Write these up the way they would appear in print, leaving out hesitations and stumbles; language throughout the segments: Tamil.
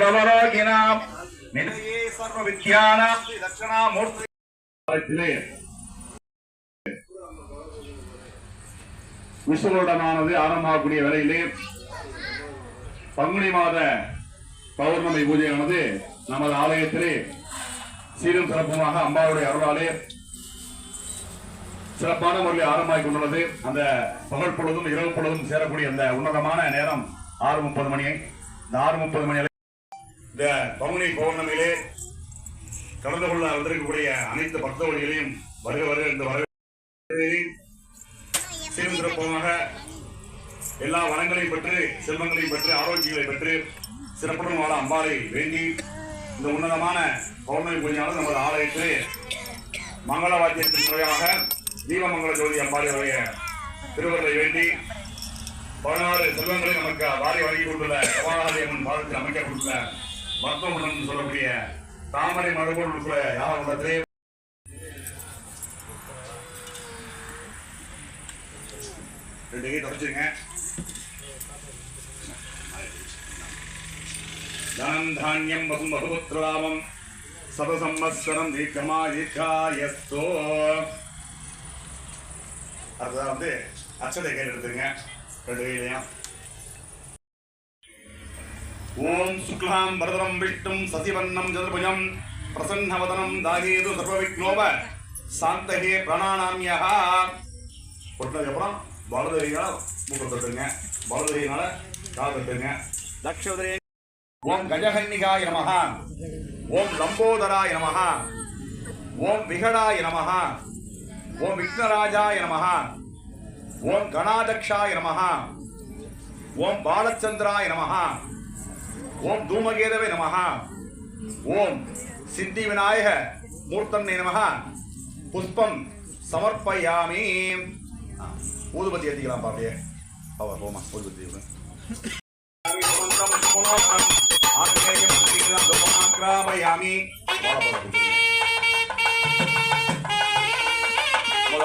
सर्वरोगिणां निधये सर्वविद्यानां दक्षिणामूर्ति விசுவருடனானது ஆரம்பமாகக்கூடிய வேளையிலே பங்குனி மாத பௌர்ணமி பூஜையானது நமது ஆலயத்திலே சீரும் சிறப்புமாக அம்பாவுடைய அருளாலே சிறப்பான முறையில் ஆரம்பமாகிக் கொண்டுள்ளது. அந்த பகல் பொழுதும் இரவு பொழுதும் சேரக்கூடிய அந்த உன்னதமான நேரம் 6:30 மணி. இந்த 6:30 மணி இந்த பங்குனி பௌர்ணமியிலே கலந்து கொள்ள வந்திருக்கக்கூடிய அனைத்து பக்தவழிகளையும் வருக இந்த வரவேற்பு சீரும் சிறப்பாக எல்லா வளங்களையும் பெற்று செல்வங்களையும் பெற்று ஆரோக்கியங்களை பெற்று சிறப்புடன் வாழ அம்பாளை வேண்டி இந்த உன்னதமான பௌர்ணமி பூஜையானது நமது ஆலயத்திலே மங்கள வாத்தியத்தின் முறையாக தீபமங்கல ஜோதி அம்பாளுடைய திருவருளை வேண்டி 16 செல்வங்களை நமக்கு வாரி வழங்கி கொண்டுள்ள கபாலாலயம்மன் பாதத்தில் அமைக்கப்பட்டுள்ள மருத்துவமனை சொல்லக்கூடிய தாமரை மரபோடு உள்ள யார் உள்ளத்திலே தொடச்சுங்க. தனம் தானியம் வசும் வசுபுத்ரலாமம் சதசம்வத்சரம் தீர்க்கமாயிகாயஸ்தோ. அதுதான் வந்து அச்சதை கையில் எடுத்துருங்க 2 கையிலையும். ஓம் சுக்லாம் வரதரம் விஷ்ணும் சசிவர்ணம் சதுர்புஜம் பிரசன்னவதனம் தாகேது சர்வவிக்னோப சாந்தகே பிரணானாமியா. பொறுத்ததுக்கப்புறம் வலதுகையினால மூக்க தொட்டுங்க, வலதுகையினால கால் தொட்டுங்க. தக்ஷோதரே. ஓம் கஜகன்னிகாய நமஹ, ஓம் லம்போதராய நமஹ, ஓம் விகடாய நமஹ, ஓம் விக்னராஜாய நமஹ, ஓம் கணாதக்ஷாய நமஹ, ஓம் பாலச்சந்திராய நமஹ, ஓம் தூமகேதவே நமஹ, ஓம் சித்தி விநாயக மூர்த்தன்னே நமஹ. புஷ்பம் சமர்ப்பயாமி. ஊதுபத்தி ஏற்றிக்கலாம் பாருங்க. போமா ஊதுபத்தி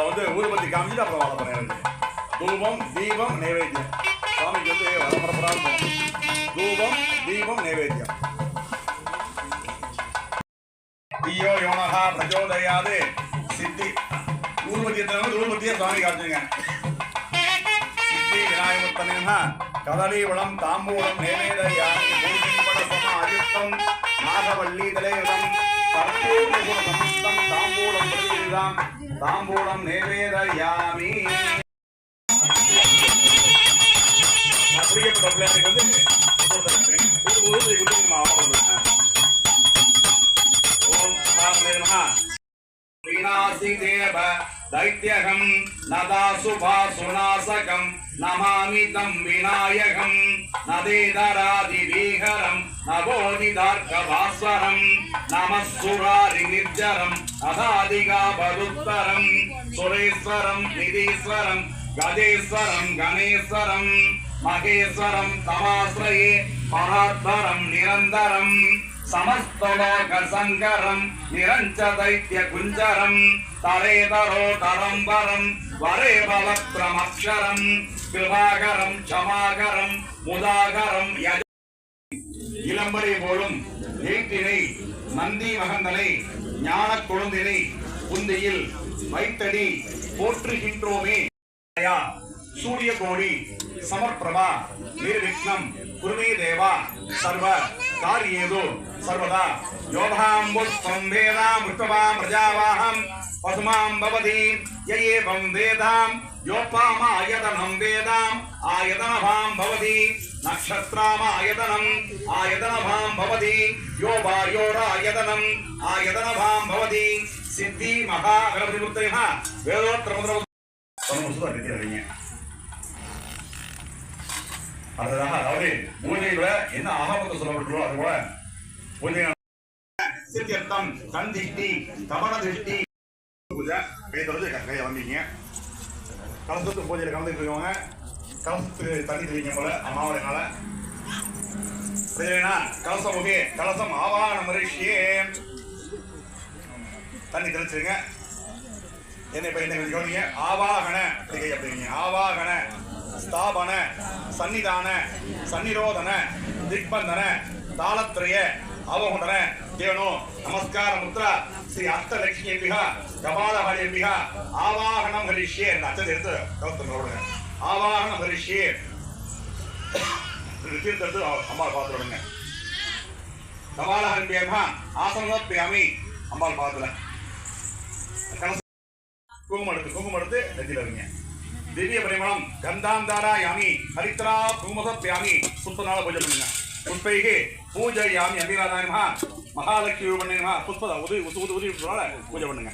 வந்து ஊதுபத்தி காமிச்சு அப்புறம் வாழ போறேன். தூபம் தீபம் நைவேத்தியம் சுவாமிக்கு வந்து வரப்பரப்பராக தூபம் தீபம் நைவேத்தியம். ஐயோ யோனகா பிரச்சோதயாது சித்தி ஊதுபத்தி ஊதுபத்தியை சுவாமி காமிச்சுங்க. விநாயகத்தனேன கதலீவளம் தாம்பூலம் நேவேதயாமி பூஜிபடசம அயுக்தம் நாகவல்லி தலேதம் கர்ப்பூரகுணசம்ஸ்தம் தாம்பூலம் பிரதிதாம் தாம்பூலம் நேவேதயாமி. அப்படியேப்பட்ட பிள்ளைகளுக்கு வந்து ஊதுபத்தி கொடுத்துங்கம்மா. ஓம் மகா விநாசி தேவ दैत्यहं नदासुभासुनासकं नमामि तं विनायकं नदेदरादिभीकरं नवोदिदार्कभास्वरं नमः सुरारिनिर्जरं अधादिगापदुत्तरं सुरेश्वरं निधीश्वरं गजेश्वरं गणेश्वरं महेश्वरं तमाश्रये परात्परं निरन्तरं समस्तलोक संकरं निरंच दैत्य कुंजरं तरेतरो तरंबरं वरे भवत्रमक्षरं कृपाकरं क्षमाकरं मुदाकरं यज இளம்பரை போலும் ஏற்றினை நந்தி மகந்தனை ஞான கொழுந்தினை புந்தியில் வைத்தடி போற்றுகின்றோமே. சூரிய கோடி சமர்ப்பிரபா நிர்விக்னம் குருமே தேவா சர்வ காரியேது சர்வதா யோகாம்புஷ்பம் வேதாம் ருத்தவாம் பிரஜாவாஹம் பசுமாம் பவதி யயேவம் வேதாம் யோப்பாம ஆயதனம் வேதாம் ஆயதனபாம் பவதி நக்ஷத்ராம ஆயதனம் ஆயதனபாம் பவதி யோபாயோராயதனம் ஆயதனபாம் பவதி. சித்தி மகா கணபதி முத்தைய வேதோத்திர முதல் அடுத்ததாக அதாவது பூஜையில என்ன ஆகமத்தை சொல்லப்பட்டுள்ளோ அது போல பூஜை சித்தியர்த்தம் கண் திஷ்டி கமல திஷ்டி பூஜை கையை கையை வந்தீங்க. கலசத்து பூஜையில கலந்துட்டு இருக்கவங்க கலசத்துக்கு தண்ணி தெளிங்க போல அம்மாவுடையனால கலசம் ஓகே. கலசம் ஆவான மரிஷியே தண்ணி தெளிச்சிருங்க. என்ன இப்ப என்ன கவனிங்க. ஆவாகன அப்படிங்க. ஆவாகன ஸ்தாபன சன்னிதான சன்னிரோதன திக்பந்தன ತಾಳತ್ರಯ ಅವಗುಣನ ದೇವನು ನಮಸ್ಕಾರ ಮುದ್ರ ಶ್ರೀ ಅಷ್ಟಲಕ್ಷ್ಮಿಯಂಬಿಹ ಕಪಾಲಹರಿಯಂಬಿಹ ಆವಾಹನಂ ಹರಿಷ್ಯೆ ಅಚ್ಚದಿರ್ತು ನೋಡುங்க ஆவாகனம் ஹரிஷே தீர்த்தெடுத்து அம்பாள் பார்த்துடுங்க கபாலஹரியம்ஹ ஆசனோத்யாமி அம்பாள் பார்த்துல குங்குமம் எடுத்து நெத்தியில வைங்க திவ்ய பரிமளம் கந்தாந்தாரா யாமி ஹரித்ரா குங்குமசத்யாமி புஷ்பனால பூஜை பண்ணுங்க புஷ்பைகி பூஜையாமி அம்பிகாதாயமஹ மகாலட்சுமி ரூபணேனமஹ புஷ்ப உதவி பூஜை பண்ணுங்க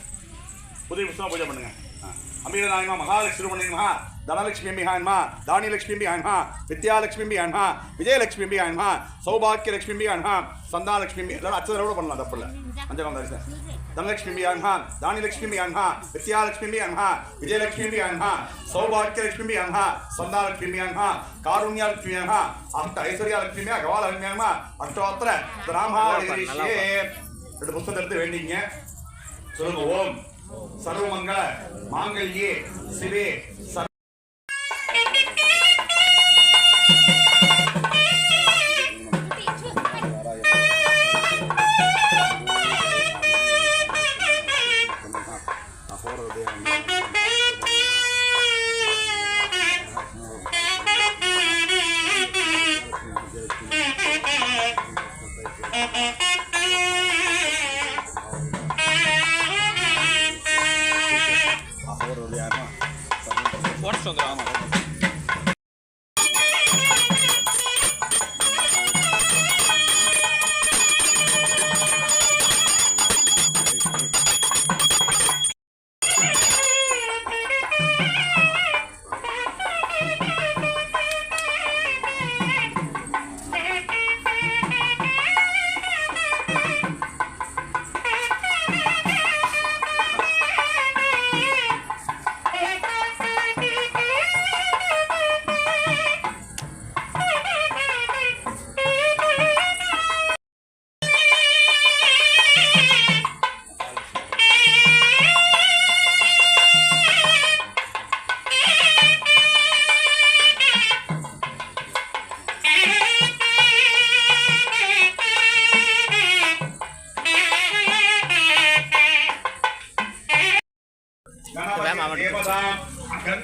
உதவி புஷ்பமா பூஜை பண்ணுங்க அம்பிகாதாயமஹ மகாலட்சுமி ரூபணேனமஹ தனலட்சுமி அம்பிகாயன்மா தானியலட்சுமி அம்பிகாயன்மா வித்யாலட்சுமி அம்பிகாயன்மா விஜயலட்சுமி அம்பிகாயன்மா சௌபாக்கியலட்சுமி அம்பிகாயன்மா சந்தாலட்சுமி இதெல்லாம் அச்சதோட பண்ணலாம் தப்பு இல்லை அஞ்சலாம் தரிசனம் தனலட்சுமி அம்பிகாயன்மா தானியலட்சுமி அம்பிகாயன்மா வித்யாலட்சுமி அம்பிகாயன்மா விஜயலட்சுமி அம்பிகாயன்மா சௌபாக்கியலட்சுமி அம்பிகாயன்மா சந்தாலட்சுமி அம்பிகாயன்மா காருண்யலட்சுமி அம்பிகாயன்மா அஷ்ட ஐஸ்வர்யலட்சுமி கபாலஹரியம்மா அஷ்டோத்திர பிராமஹரிஷே ரெண்டு புத்தகத்தை எடுத்து வேண்டிங்க சொல்லுங்க ஓம் சர்வமங்கள மாங்கல்யே சிவே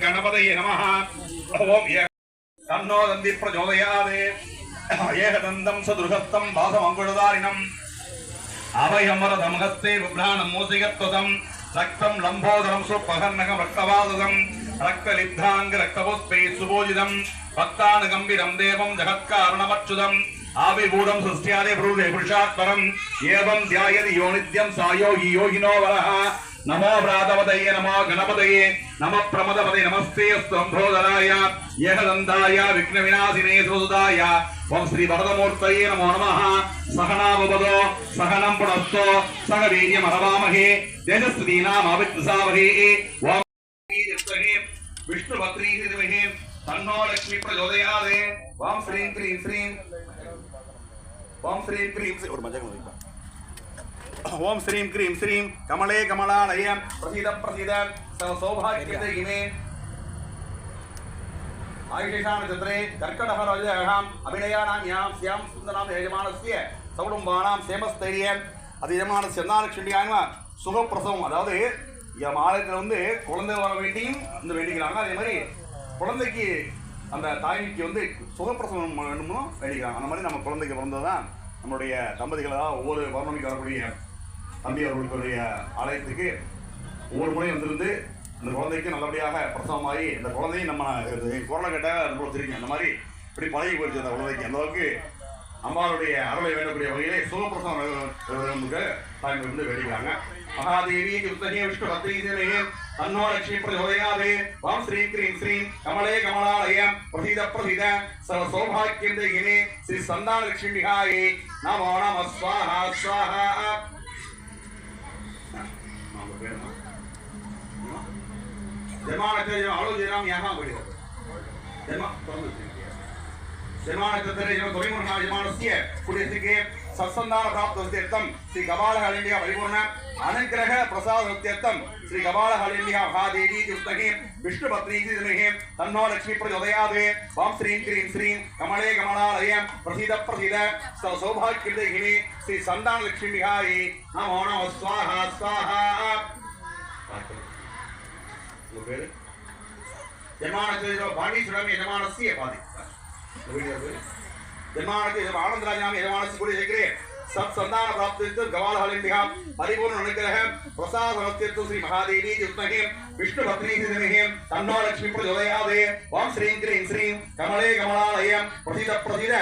गणपतये नमः ओम तन्नो दन्ति प्रचोदयात् एकदन्तं सदृशस्तं वासमङ्कुशधारिणम् अभयमरदं हस्ते बिभ्राणं मूषिकत्वदं रक्तं लम्बोदरं सुपहर्णकं रक्तवाददं रक्तलिब्धाङ्ग रक्तपुष्पे सुपूजितं भक्तानुगम्भीरं देवं जगत्कारणमच्युतम् आविभूतं सृष्ट्यादि ब्रूदे पुरुषात्परम् एवं ध्यायति यो नित्यं सायो हि योगिनो वरः नमो व्रातपतये नमो गणपतये नमः प्रमदपते नमस्ते स्तंभोदराय एकदन्ताय विघ्नविनाशिने सुसुदाय ओम श्री वरदमूर्तये नमो नमः सहना भवतो सहनं पुनस्तो सह वीर्यमहवामहे तेजस्विनामावित्सावहे ओम विष्णुभद्री विद्महे तन्नो लक्ष्मी प्रचोदयात् ओम श्रीं क्रीं श्रीं ओम श्रीं क्रीं और मजा ओम श्रीं क्रीं श्रीं कमले कमलालय प्रसीद प्रसीद सौभाग्यदे आयुषेषां चत्रे कर्कटहरजहम् अभिनयानां यां स्यां सुन्दरां यजमानस्य सौडुम्बानां सेमस्थैर्यं அது यजमानस्य சந்தாலட்சுமியானவ சுகப்பிரசவம் அதாவது மாதத்துல வந்து குழந்தை வர வேண்டியும் இந்த வேண்டிக்கிறாங்க அதே மாதிரி குழந்தைக்கு அந்த தாய்க்கு வந்து சுகப்பிரசவம் வேண்டும்னு வேண்டிக்கிறாங்க அந்த மாதிரி நம்ம குழந்தைக்கு பிறந்ததான் நம்மளுடைய தம்பதிகளை தான் ஒவ்வொரு பௌர்ணமிக்கு வரக்கூடிய தம்பி அவர்களுடைய ஆலயத்துக்கு ஒவ்வொரு முறையும் வந்திருந்து அந்த குழந்தைக்கு நல்லபடியாக பிரசவமாகி இந்த குழந்தையும் நம்ம குரலை கேட்டால் அனுபவிச்சிருக்கீங்க அந்த மாதிரி இப்படி பழகி போயிடுச்சு அந்த குழந்தைக்கு அந்த அளவுக்கு அம்மாவுடைய அருளை வேண்டக்கூடிய வகையிலே சுகப்பிரசவம் தாய்மை வந்து வேண்டிக்கிறாங்க महादेवी युक्तहे विष्णु भद्रीदेवे तन्नो लक्ष्मी प्रचोदयात् ओम श्री क्रीं श्रीं कमले कमलालय प्रसीद प्रसीद सर्व सौभाग्यं देहिने श्री संतान लक्ष्मी विहाय नमो नमः स्वाहा स्वाहा जमानते आलोचनाम यहां बढ़े जमानते जमानस्य कुडियस्य सत्संतान प्राप्तस्य श्री कपालहरिण्य परिपूर्ण अनुग्रह प्रसाद नित्यत्तम श्री कपाल हलिन्या महादेवी तिष्ठहि विष्णुपत्नी धीमहि तन्नो लक्ष्मी प्रचोदयात् ओम श्रीं क्रीं श्रीं कमले कमलालयं प्रसीद प्रसीद सौभाग्यदेहिनी श्री संतान लक्ष्मी विहारी नमो नमः स्वाहा स्वाहा जन्मानस्य भाणीश्वरम यजमानस्य पादि जन्मानस्य आनंदराजनाम यजमानस्य कुले शक्रे सत्संतान प्राप्तिर्थ गवाल हलिन्या परिपूर्ण अनुग्रह प्रसाद नमस्तेर्थ श्री महादेवी तिष्ठहि विष्णुपत्नी धीमहि तन्नो लक्ष्मी प्रचोदयात् ओम श्रीं क्रीं श्रीं कमले कमलालयं प्रसीद प्रसीद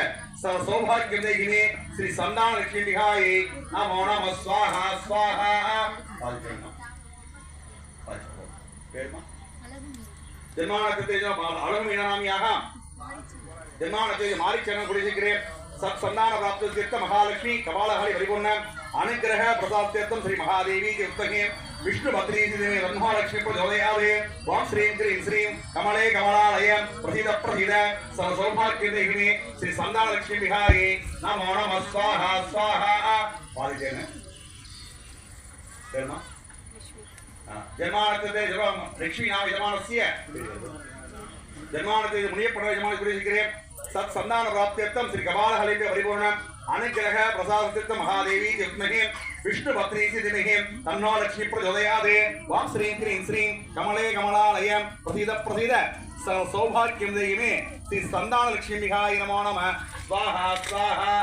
सौभाग्यदेहिनी श्री संतान लक्ष्मी विहारी नमो नमः स्वाहा स्वाहा जन्मानस्य अलमीनाम्याः जन्मानस्य मारीचरण कुलशेखरे सत्संतान प्राप्त तीर्थ महालक्ष्मी कपालहरि परिपूर्ण अनुग्रह प्रसाद तीर्थम श्री महादेवी तीर्थहि विष्णुपत्नी धीमहि तन्नो लक्ष्मी प्रचोदयात् ओम श्रीं क्रीं श्रीं कमले कमलालयं प्रसीद प्रसीद सौभाग्यदेहिनी श्री संतान लक्ष्मी विहारी नमो नमः स्वाहा स्वाहा पालितेन जन्मानस्य लक्ष्मी नाम यजमानस्य जन्मानस्य मुनियप्पन यजमान कुलशेखरे सत्संतान प्राप्त्यर्थम श्री कपाल हलिन्या परिपूर्ण अनुग्रह प्रसाद तीर्थ महादेवी तिष्ठहि विष्णुपत्नी धीमहि तन्नो लक्ष्मी प्रचोदयात् ओम श्रीं क्रीं श्रीं कमले कमलालयं प्रसीद प्रसीद सौभाग्यदेहिनी श्री संतान लक्ष्मी विहारी नमो नमः स्वाहा स्वाहा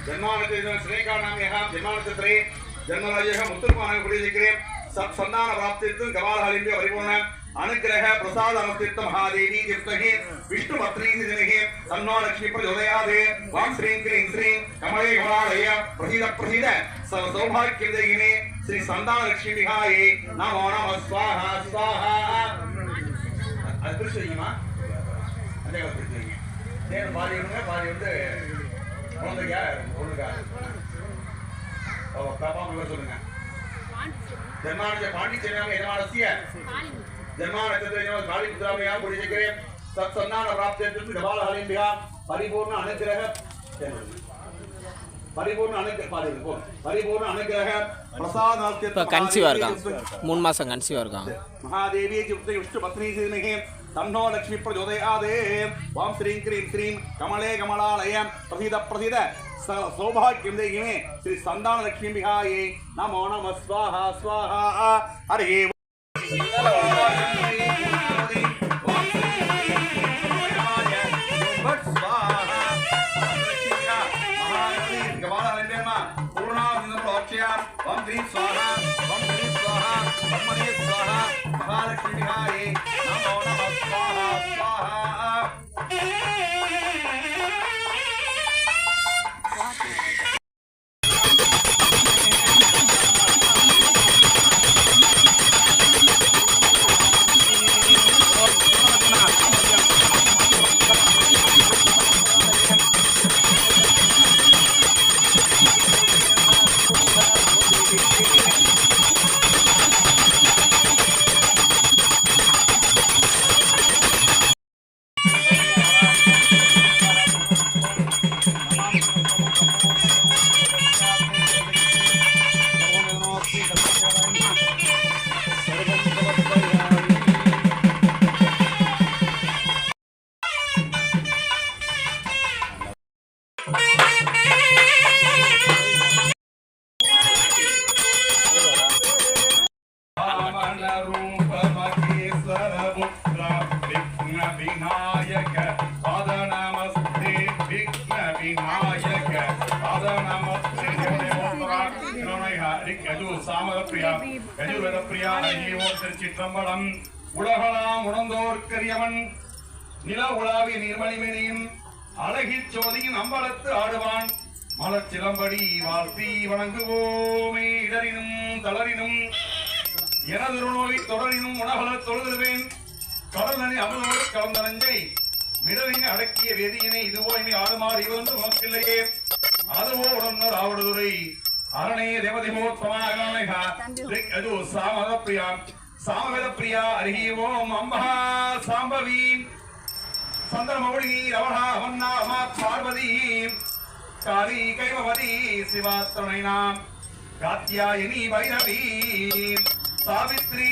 जन्मानस्य श्रेकानाम्यः जन्मानस्य जन्मराजः मुत्तुर्मानः कुलशेखरे सत्संतान प्राप्तिर्थ कपाल हलिन्या परिपूर्ण अनुग्रह प्रसाद नमस्तेर्थ महादेवी तिष्ठहि विष्णुपत्नी धीमहि तन्नो लक्ष्मी प्रचोदयात् ओम श्रीं क्रीं श्रीं कमले कमलालयं प्रसीद प्रसीद सौभाग्यदेहिनी श्री संतान लक्ष्मी विहारी नमो नमः स्वाहा स्वाहा அது பிரிச்சுமா அந்த பிரிச்சுங்க தேர் பாதி விடுங்க பாதி வந்து குழந்தையா பொண்ணுக்கா பாப்பா உங்களுக்கு சொல்லுங்க जन्मानस्य पांडिचेनाम यजमानस्य जन्मानस्य काली पुत्रामया कुलशेखरे सत्संतान प्राप्त्यर्थ कपाल हलिन्या परिपूर्ण अनुग्रह प्रसाद இப்போ கன்சீவா இருக்கான் 3 மாசம் கன்சீவா இருக்கான் महादेवी विष्णुपत्नी धीमहि तन्नो लक्ष्मी प्रचोदयात् ओम श्रीं क्रीं श्रीं कमले कमलालयं प्रसीद प्रसीद सौभाग्यदेहिनी श्री संतान लक्ष्मी विहारी नमो नमः स्वाहा स्वाहा हरि ओम श्री स्वाहा ब्रह्मणे स्वाहा महालक्ष्मी विहारी नमो नमः स्वाहा स्वाहा विनायक पाद नमस्ते विघ्न विनायक पाद नमस्ते सामद प्रिया यजुर्वेद प्रिया திருச்சிற்றம்பலம் உலகலாம் உணர்ந்தோர்க்கரியவன் நில உலாவி நீர்மணிமணியின் அழகிச் சோதியின் அம்பலத்து ஆடுவான் மலச்சிலம்படி வாழ்த்தி வணங்குவோமே இடரினும் தளரினும் எனது நோய் தொடரினும் உணவல தொழுதுவேன் கடல் நனி அமலோடு கலந்த நஞ்சை மிடலினை அடக்கிய வேதியினை இதுவோ இனி ஆடுமாறு இவன்று உனக்கில்லையே அதுவோ உடனே ஆவடுதுறை அரணே தேவதிமோத்பமாக சாமத பிரியா சாமவேத பிரியா அருகி ஓம் அம்பா சாம்பவி சந்திரமௌழி ரவணா அவன்னா அமா பார்வதி காளி கைவதி சிவா துணை நாம் காத்யாயனி வைரவி சாவித்ரி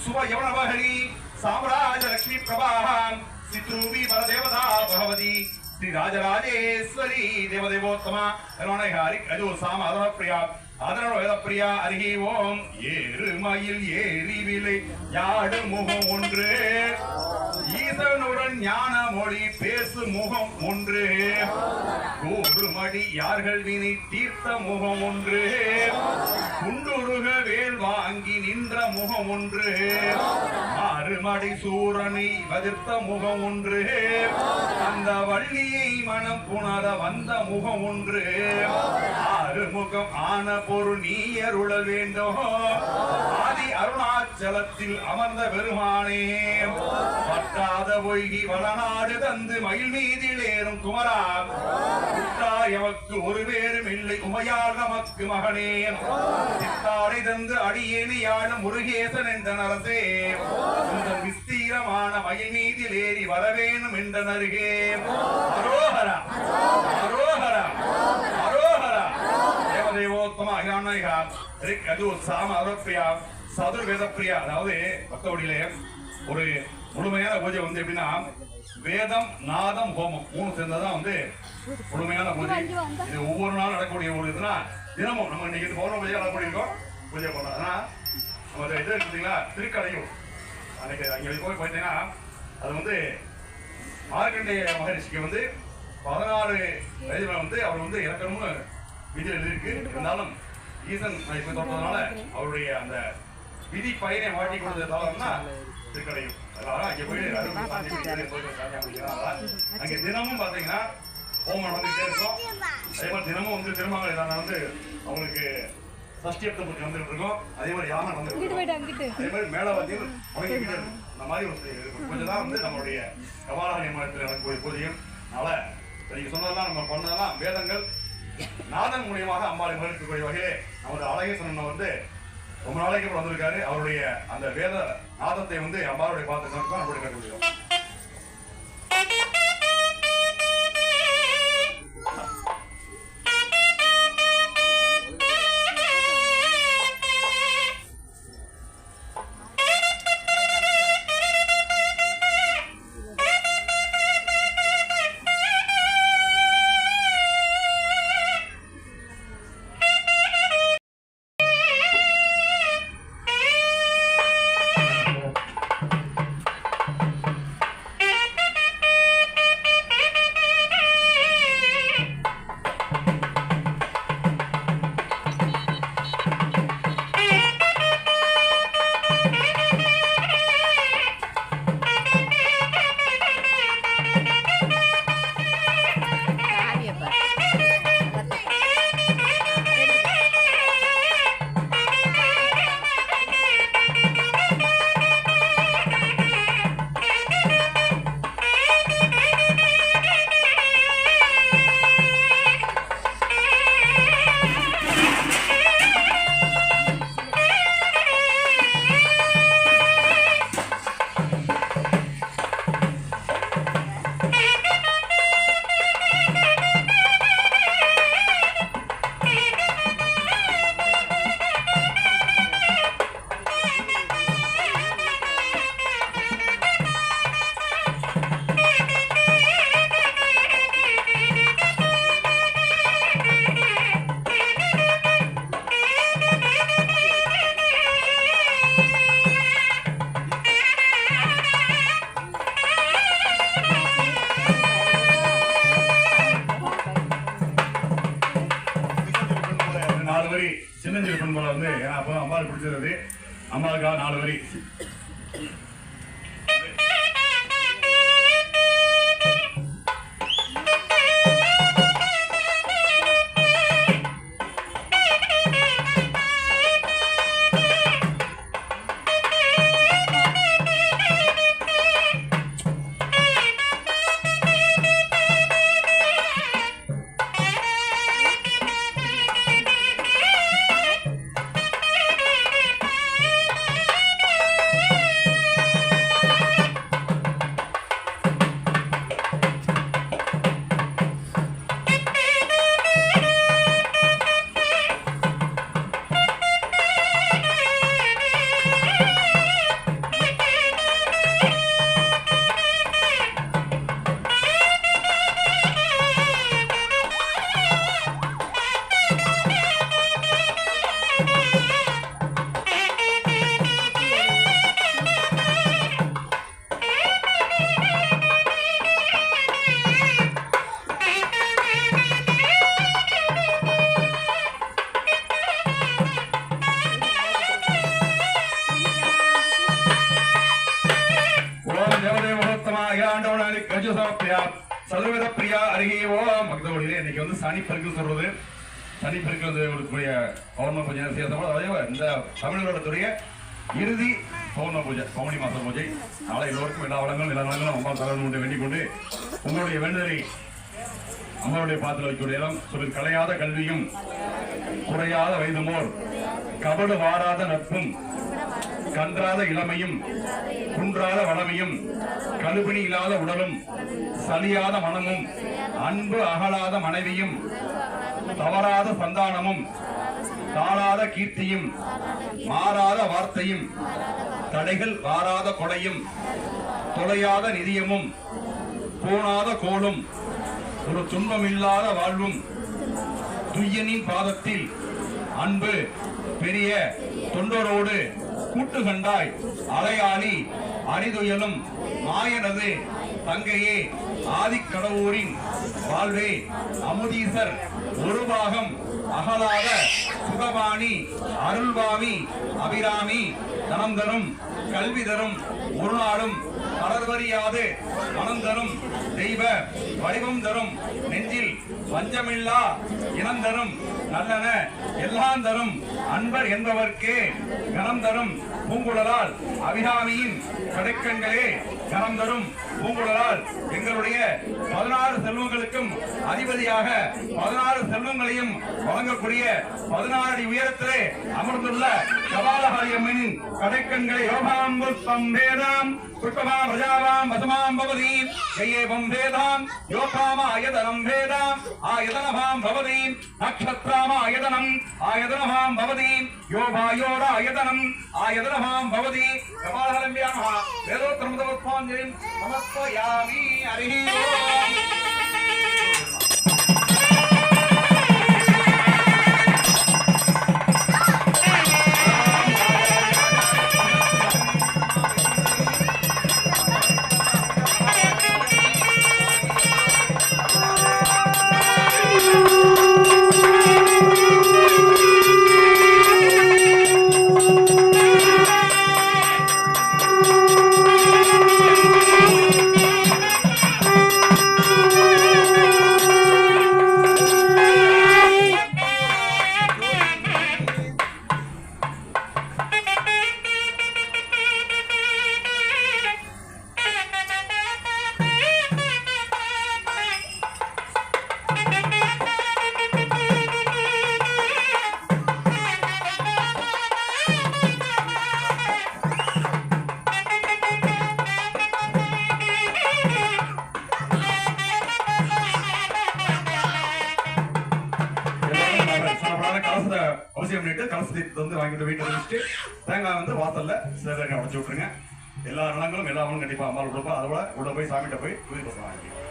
சுப யவனவஹரி சாம்ராஜ லக்ஷ்மி பிரபாஹாம் சித்ரூபி பரதேவதா பகவதி ஸ்ரீ ராஜராஜேஸ்வரி தேவதேவோத்தமா கருணை அஜோ சாம அதர பிரியா அதர வேத பிரியா அருகி ஓம் ஏறுமயில் ஏறி விலை யாடு முகம் ஒன்று ஈசனுடன் ஞான மொழி பேசு முகம் ஒன்று கூடுமடி யார்கள் வினை தீர்த்த முகம் ஒன்று குண்டுருக வேல் வாங்கி நின்ற முகம் ஒன்று ஆறுமடி சூரனை வதிர்த்த முகம் ஒன்று அந்த வள்ளியை மனம் புணர வந்த முகம் ஒன்று ஆறு முகம் ஆன பொருள் நீ அருள வேண்டும் ஆதி அருணாச்சலத்தில் அமர்ந்த பெருமானே பட்டாத பொய்கி வளநாடு தந்து மயில் மீதில் ஏறும் குமரா எமக்கு ஒரு பேரும் இல்லை உமையாள் நமக்கு மகனே சித்தாடை தந்து அடியேனி யாழும் முருகேசன் என்ற நரசே இந்த விஸ்தீரமான மயில் மீதில் ஏறி வரவேணும் என்ற நருகே அரோஹரா அரோஹரா அரோஹரா தேவதேவோத்தம அகிலானயா அது சாம அரப்பிரியா சதுர் வேத பிரியா. அதாவது பக்தவடியிலே ஒரு முழுமையான பூஜை வந்து எப்படின்னா வேதம் நாதம் ஹோமம் மூணு சேர்ந்ததான் வந்து முழுமையான பூஜை. இது ஒவ்வொரு நாளும் நடக்கக்கூடிய ஒரு இதுனா தினமும் நம்ம இன்னைக்கு பௌர்ணமி பூஜை நடக்கக்கூடியிருக்கோம் பூஜை பண்ணலாம். ஆனா நம்ம இது இருக்குங்களா திருக்கடையூர் அன்னைக்கு அங்கே போய் பார்த்தீங்கன்னா அது வந்து மார்க்கண்டேய மகரிஷிக்கு வந்து 16 வயதுல வந்து அவர் வந்து இறக்கணும்னு விதி இருக்கு. இருந்தாலும் ஈசன் இப்ப தொட்டதுனால அவருடைய அந்த விதி பயனை மாட்டி கொடுத்ததுனா திருக்கடையும் அங்கே போய் அங்கே தினமும் பாத்தீங்கன்னா ஹோமம் நடந்துகிட்டே இருக்கும். அதே மாதிரி தினமும் வந்து திருமணம் ஏதாவது வந்து அவங்களுக்கு சஷ்டியத்தை பற்றி வந்துட்டு இருக்கோம். அதே மாதிரி யானை வந்து அதே மாதிரி மேல வந்து அவங்க இந்த மாதிரி ஒரு கொஞ்சம் தான் வந்து நம்மளுடைய கபாலஹரி மாநிலத்தில் நடக்கக்கூடிய பூஜையும். அதனால நீங்க சொன்னதெல்லாம் நம்ம பண்ணதெல்லாம் வேதங்கள் நாதன் மூலியமாக அம்பாளை மகிழ்ச்சிக்கூடிய வகையிலே நமது அழகேசன் வந்து ரொம்ப நாளைக்கு அப்புறம் வந்திருக்காரு. அவருடைய அந்த வேத நாதத்தை வந்து அம்பாளுடைய பார்த்து நம்மளுடைய கட்ட முடியும். சின்னஞ்சிறு பெண்களை வந்து ஏன்னா அப்போ அம்பாளுக்கு பிடிச்சது அம்பாளுக்காக 4 வரி கஜசமப்தியா சர்வத பிரியா அருகேவோ பக்தோடியிலே இன்னைக்கு வந்து சனி பெருக்கு சொல்றது சனி பெருக்கு ஒரு பௌர்ணமி பூஜை விசேஷமா அதே இந்த தமிழ் வருடத்துடைய இறுதி பௌர்ணமி பூஜை பௌர்ணமி மாச பூஜை நாளை எல்லோருக்கும் எல்லா வளங்களும் எல்லா நலங்களும் அம்மா தகவல் கொண்டு வேண்டிக் கொண்டு உங்களுடைய வேண்டுதலை அம்மாவுடைய பாத்திர வைக்கூடிய இடம் சொல்லி கலையாத கல்வியும் குறையாத வயதுமோர் கபடு வாராத நட்பும் கன்றாத இளமையும் குன்றாத வளமையும் கழுபிணி இல்லாத உடலும் சலியாத மனமும் அன்பு அகலாத மனைவியும் தவறாத சந்தானமும் தாழாத கீர்த்தியும் மாறாத வார்த்தையும் தடைகள் வாராத கொடையும் தொலையாத நிதியமும் போனாத கோலும் ஒரு துன்பமில்லாத வாழ்வும் துய்யனின் பாதத்தில் அன்பு பெரிய தொண்டரோடு கூட்டு கண்டாய் அலையாளி அரிதுயலும் மாயனது தங்கையே ஆதிக்கடவுரின் வாழ்வே அமுதீசர் ஒரு பாகம் அகலாத சுகபாணி அருள்பாமி அபிராமி தனம் தரும் கல்வி தரும் ஒரு நாளும் மலர்வறியாது மனம் தரும் தெய்வ வடிவம் தரும் நெஞ்சில் வஞ்சமில்லா இனம் தரும் நல்லன எல்லாம் தரும் அன்பர் என்பவர்க்கே கனம் தரும் பூங்குழலால் அபிராமியின் கடைக்கண்களே கனம் தரும் பூங்குழலால் எங்களுடைய 16 செல்வங்களுக்கும் அதிபதியாக 16 செல்வங்களையும் வழங்கக்கூடிய 16 அடி உயரத்திலே அமர்ந்துள்ள கபாலஹரியம்மனின் கடைக்கண்களை யோகாம்பு சம்பேதாம் புஷ்பமாம் ரஜாவாம் வசமாம் பவதீம் கையேவம் வேதாம் யோகாம ஆயதனம் வேதாம் ஆயதனமாம் பவதீம் நக்ஷத்ராம ஆயதனம் ஆயதனமாம் பவதீம் யோகாயோட ஆயதனம் ஆயதனமாம் பவதி கபாலஹரம்பியாம வேதோத்தரமுதவத்பாஞ்சலிம் நமஸ்தயாமி ஹரிஹி ஓம். அவசியம் கலசத்தை வந்து வாங்கிட்டு வீட்டுல வச்சுட்டு தேங்காய் வந்து வாசல்ல தேங்காய் உடச்சு விட்டுருங்க. எல்லா நலங்களும் எல்லாரும் கண்டிப்பா அம்மாள் கொடுப்பா. அதோட உள்ள போய் சாமிகிட்ட போய் புதிய பசங்க வாங்கிக்கலாம்.